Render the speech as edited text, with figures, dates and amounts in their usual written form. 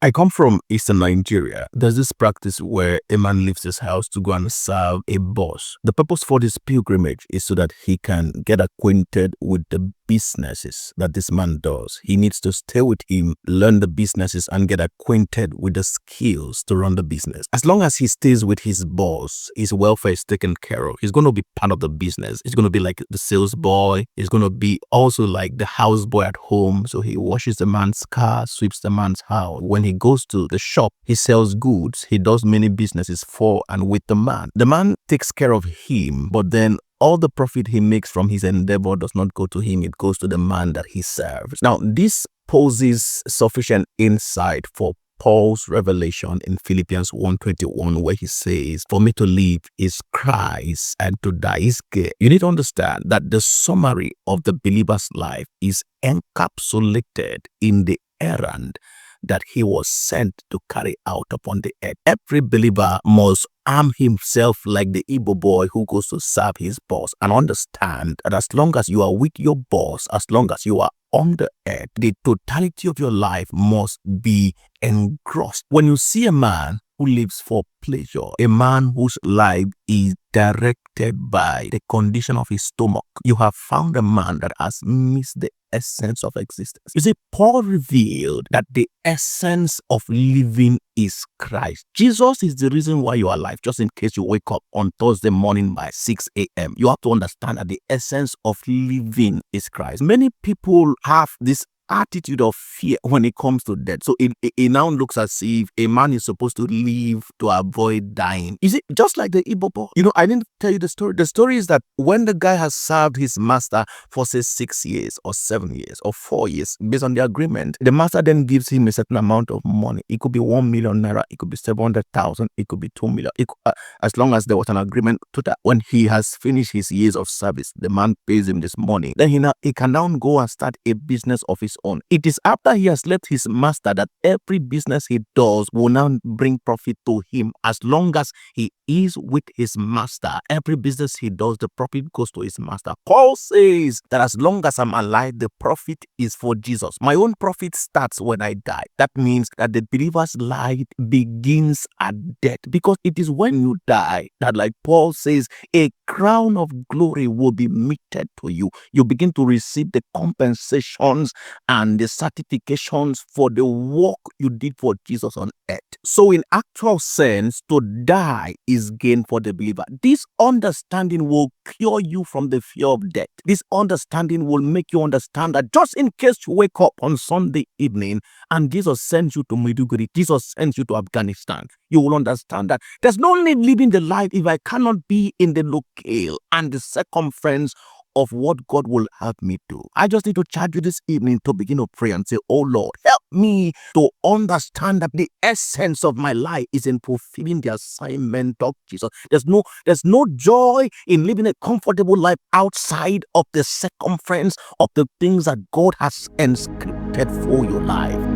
I come from Eastern Nigeria. There's this practice where a man leaves his house to go and serve a boss. The purpose for this pilgrimage is so that he can get acquainted with the businesses that this man does. He needs to stay with him, learn the businesses, and get acquainted with the skills to run the business. As long as he stays with his boss, his welfare is taken care of. He's going to be part of the business. He's going to be like the sales boy. He's going to be also like the house boy at home. So he washes the man's car, sweeps the man's house. When he goes to the shop, he sells goods. He does many businesses for and with the man. The man takes care of him, but then all the profit he makes from his endeavor does not go to him. It goes to the man that he serves. Now, this poses sufficient insight for Paul's revelation in Philippians 1:21, where he says, "For me to live is Christ and to die is gain." You need to understand that the summary of the believer's life is encapsulated in the errand that he was sent to carry out upon the earth. Every believer must arm himself like the igbo boy who goes to serve his boss, and understand that as long as you are with your boss, as long as you are on the earth, the totality of your life must be engrossed. When you see a man who lives for pleasure, a man whose life is directed by the condition of his stomach, you have found a man that has missed the essence of existence. You see, Paul revealed that the essence of living is Christ. Jesus is the reason why you are alive. Just in case you wake up on Thursday morning by 6 a.m., you have to understand that the essence of living is Christ. Many people have this attitude of fear when it comes to death. So it now looks as if a man is supposed to live to avoid dying. Is it just like the Igbo boy? I didn't tell you the story. The story is that when the guy has served his master for say 6 years or 7 years or 4 years, based on the agreement, the master then gives him a certain amount of money. It could be 1 million naira, it could be 700,000, it could be 2 million. As long as there was an agreement to that. When he has finished his years of service, the man pays him this money. Then he can now go and start a business of his own. It is after he has left his master that every business he does will now bring profit to him. As long as he is with his master, every business he does, the profit goes to his master. Paul says that as long as I'm alive, the profit is for Jesus. My own profit starts when I die. That means that the believer's life begins at death, because it is when you die that, like Paul says, a crown of glory will be meted to you. You begin to receive the compensations and the certifications for the work you did for Jesus on earth. So in actual sense, to die is gain for the believer. This understanding will cure you from the fear of death. This understanding will make you understand that just in case you wake up on Sunday evening and Jesus sends you to Maiduguri, Jesus sends you to Afghanistan, you will understand that there's no need living the life if I cannot be in the locale and the circumference of what God will have me do. I just need to charge you this evening to begin to pray and say, "Oh Lord, help me to understand that the essence of my life is in fulfilling the assignment of Jesus." There's no joy in living a comfortable life outside of the circumference of the things that God has inscripted for your life.